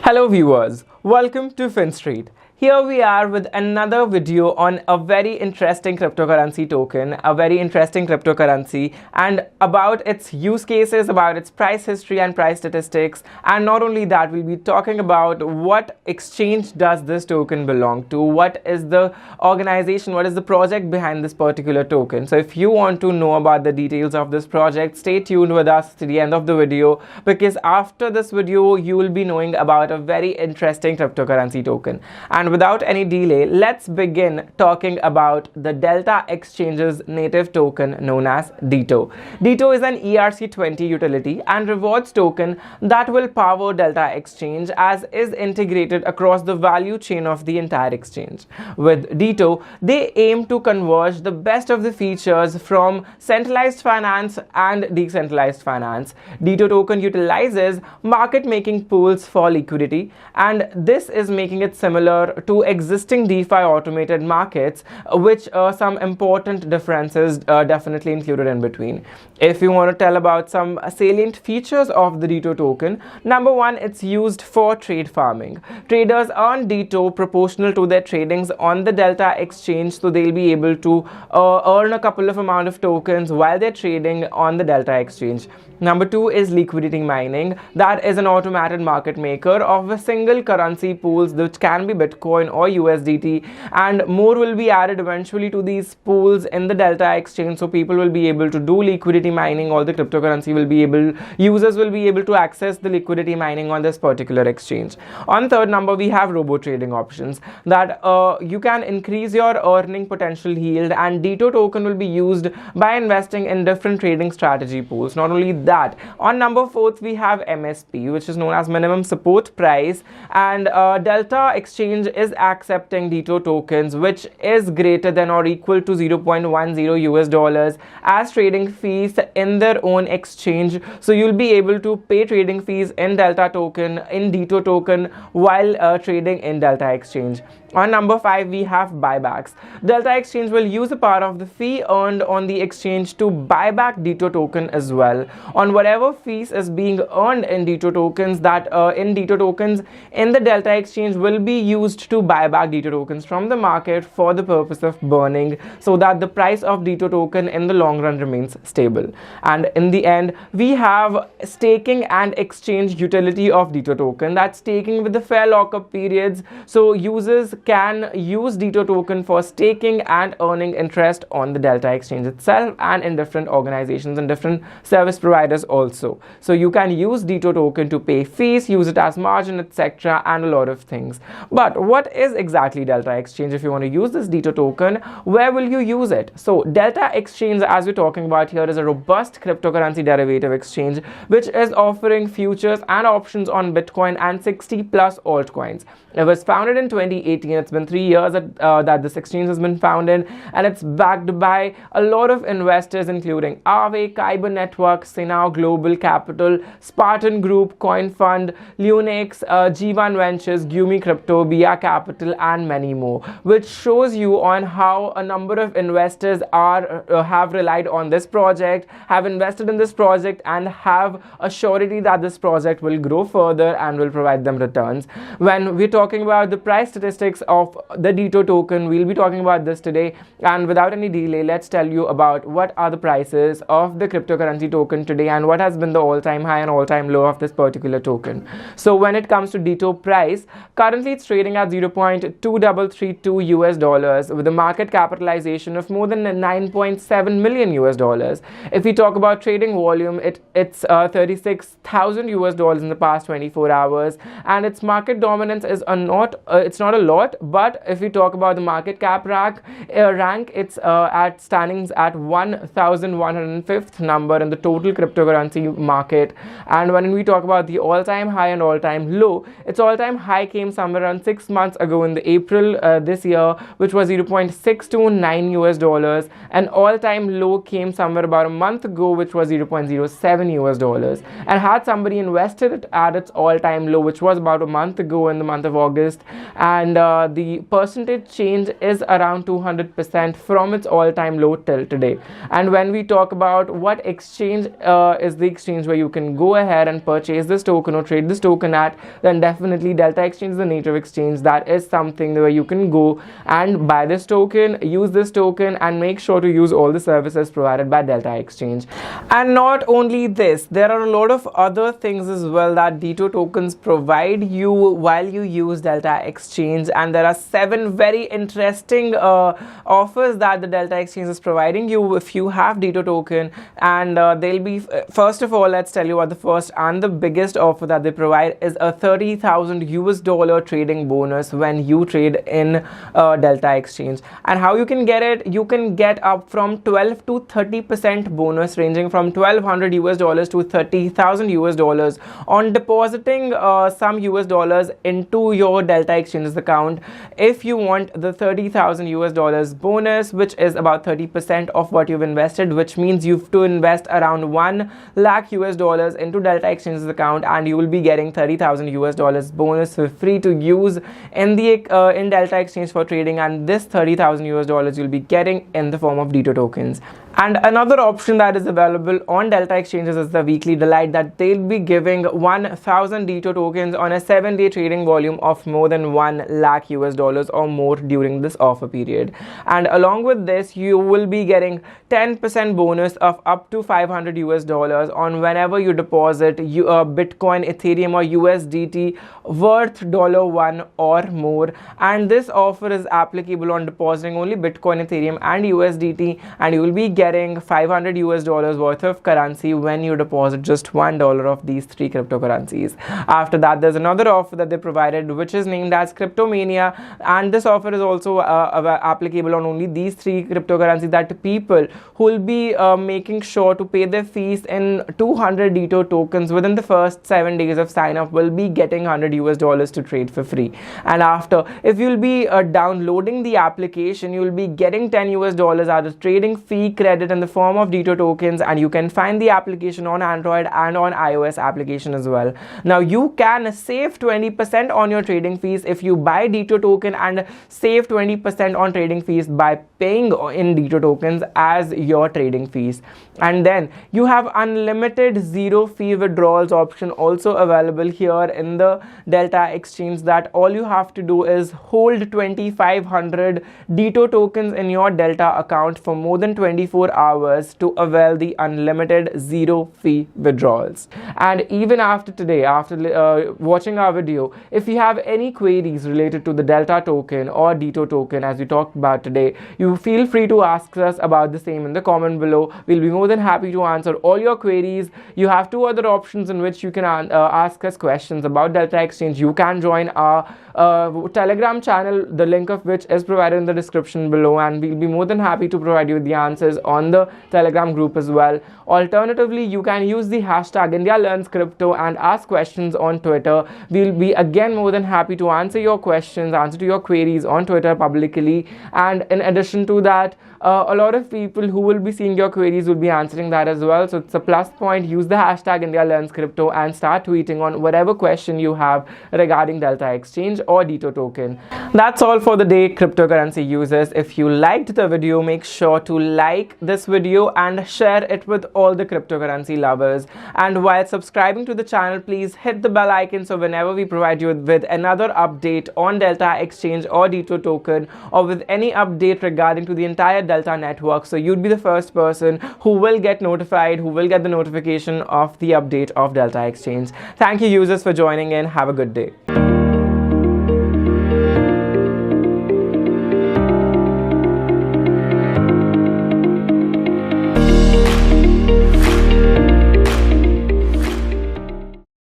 Hello viewers, welcome to FinStreet. Here we are with another video on a very interesting cryptocurrency token, and about its use cases, about its price history and price statistics. And not only that, we'll be talking about what exchange does this token belong to, what is the organization, what is the project behind this particular token. So if you want to know about the details of this project, stay tuned with us to the end of the video, because after this video you will be knowing about a very interesting cryptocurrency token. And without any delay, let's begin talking about the Delta Exchange's native token known as DITO. DITO is an ERC20 utility and rewards token that will power Delta Exchange, as is integrated across the value chain of the entire exchange. With DITO, they aim to converge the best of the features from centralized finance and decentralized finance. DITO token utilizes market making pools for liquidity, and this is making it similar to existing DeFi automated markets, which some important differences definitely included in between. If you want to tell about some salient features of the DITO token, number one, it's used for trade farming. Traders earn DITO proportional to their tradings on the Delta Exchange, so they'll be able to earn a couple of amount of tokens while they're trading on the Delta Exchange. Number two is liquidity mining. That is an automated market maker of a single currency pools, which can be Bitcoin or USDT, and more will be added eventually to these pools in the Delta Exchange, so people will be able to do liquidity mining. All the cryptocurrency users will be able to access the liquidity mining on this particular exchange. On third number, we have robo trading options that you can increase your earning potential yield, and DITO token will be used by investing in different trading strategy pools. Not only that, on number fourth, we have MSP, which is known as minimum support price, and Delta Exchange is accepting DITO tokens which is greater than or equal to $0.10 as trading fees in their own exchange. So you'll be able to pay trading fees in Delta token, in DITO token, while trading in Delta Exchange. On number 5, we have buybacks. Delta Exchange will use a part of the fee earned on the exchange to buy back DITO token as well. On whatever fees is being earned in DITO tokens, in the Delta Exchange will be used to buy back DITO tokens from the market for the purpose of burning, so that the price of DITO token in the long run remains stable. And in the end, we have staking and exchange utility of DITO token. That's staking with the fair lockup periods, so users can use DITO token for staking and earning interest on the Delta Exchange itself and in different organizations and different service providers also. So you can use DITO token to pay fees, use it as margin, etc., and a lot of things. But what is exactly Delta Exchange? If you want to use this DITO token, where will you use it? So Delta Exchange, as we're talking about here, is a robust cryptocurrency derivative exchange which is offering futures and options on Bitcoin and 60 plus altcoins. It was founded in 2018. It's been 3 years that this exchange has been founded, and it's backed by a lot of investors including Aave, Kyber Network, Sinao Global Capital, Spartan Group, Coin Fund, Leonix, G1 Ventures, Gumi Crypto, Bia Capital, and many more, which shows you on how a number of investors have relied on this project, have invested in this project, and have a surety that this project will grow further and will provide them returns. When we're talking about the price statistics of the DITO token, we'll be talking about this today, and without any delay, let's tell you about what are the prices of the cryptocurrency token today and what has been the all-time high and all-time low of this particular token. So when it comes to DITO price, currently it's trading at $0.2332 with a market capitalization of more than $9.7 million. If we talk about trading volume, it's $36,000 in the past 24 hours, and its market dominance is it's not a lot, but if we talk about the market cap rank, it's standings at 1,105th number in the total cryptocurrency market. And when we talk about the all-time high and all-time low, its all-time high came somewhere around 6 months ago in the April this year, which was 0.629 US dollars. An all-time low came somewhere about a month ago, which was 0.07 US dollars. And had somebody invested it at its all-time low, which was about a month ago in the month of August, and the percentage change is around 200% from its all-time low till today. And when we talk about what exchange is the exchange where you can go ahead and purchase this token or trade this token at, then definitely Delta Exchange is the native exchange. That is something where you can go and buy this token, use this token, and make sure to use all the services provided by Delta Exchange. And not only this, there are a lot of other things as well that DITO tokens provide you while you use Delta Exchange, and there are 7 very interesting offers that the Delta Exchange is providing you if you have DITO token. And they'll be, first of all, let's tell you what the first and the biggest offer that they provide is a 30,000 US dollar trading bonus when you trade in Delta Exchange. And how you can get it? You can get up from 12 to 30% bonus, ranging from 1,200 US dollars to 30,000 US dollars on depositing some US dollars into your Delta Exchange's account. If you want the 30,000 US dollars bonus, which is about 30% of what you've invested, which means you have to invest around 1 lakh US dollars into Delta Exchange's account, and you will be getting 30,000 US dollars bonus for free to use in the in Delta Exchange for trading. And this 30,000 US dollars you'll be getting in the form of DITO tokens. And another option that is available on Delta Exchanges is the Weekly Delight, that they'll be giving 1,000 DITO tokens on a 7-day trading volume of more than 1 lakh US dollars or more during this offer period. And along with this, you will be getting 10% bonus of up to 500 US dollars on whenever you deposit Bitcoin, Ethereum, or USDT worth $1 or more. And this offer is applicable on depositing only Bitcoin, Ethereum, and USDT, and you will be getting 500 US dollars worth of currency when you deposit just $1 of these 3 cryptocurrencies. After that, there's another offer that they provided, which is named as Cryptomania, and this offer is also applicable on only these 3 cryptocurrencies, that people who will be making sure to pay their fees in 200 DITO tokens within the first 7 days of sign up will be getting 100 US dollars to trade for free. And after, if you'll be downloading the application, you will be getting 10 US dollars as a trading fee credit in the form of DITO tokens, and you can find the application on Android and on iOS application as well. Now you can save 20% on your trading fees if you buy DITO token, and save 20% on trading fees by paying in DITO tokens as your trading fees. And then you have unlimited zero fee withdrawals option also available here in the Delta Exchange, that all you have to do is hold 2,500 DITO tokens in your Delta account for more than 24 hours to avail the unlimited zero fee withdrawals. And even after today, after watching our video, if you have any queries related to the Delta token or DITO token as we talked about today, you feel free to ask us about the same in the comment below. We'll be more than happy to answer all your queries. You have 2 other options in which you can ask us questions about Delta Exchange. You can join our Telegram channel, the link of which is provided in the description below, and we'll be more than happy to provide you with the answers on the Telegram group as well. Alternatively, you can use the hashtag India Learns Crypto and ask questions on Twitter. We'll be again more than happy to answer your questions, answer to your queries on Twitter publicly. And in addition to that, a lot of people who will be seeing your queries will be answering that as well. So it's a plus point. Use the hashtag India Learns Crypto and start tweeting on whatever question you have regarding Delta Exchange or DITO token. That's all for the day, cryptocurrency users. If you liked the video, make sure to like this video and share it with all the cryptocurrency lovers. And while subscribing to the channel, please hit the bell icon so whenever we provide you with another update on Delta Exchange or DITO token, or with any update regarding to the entire Delta network, so you'd be the first person who will get notified, who will get the notification of the update of Delta Exchange. Thank you users for joining in. Have a good day.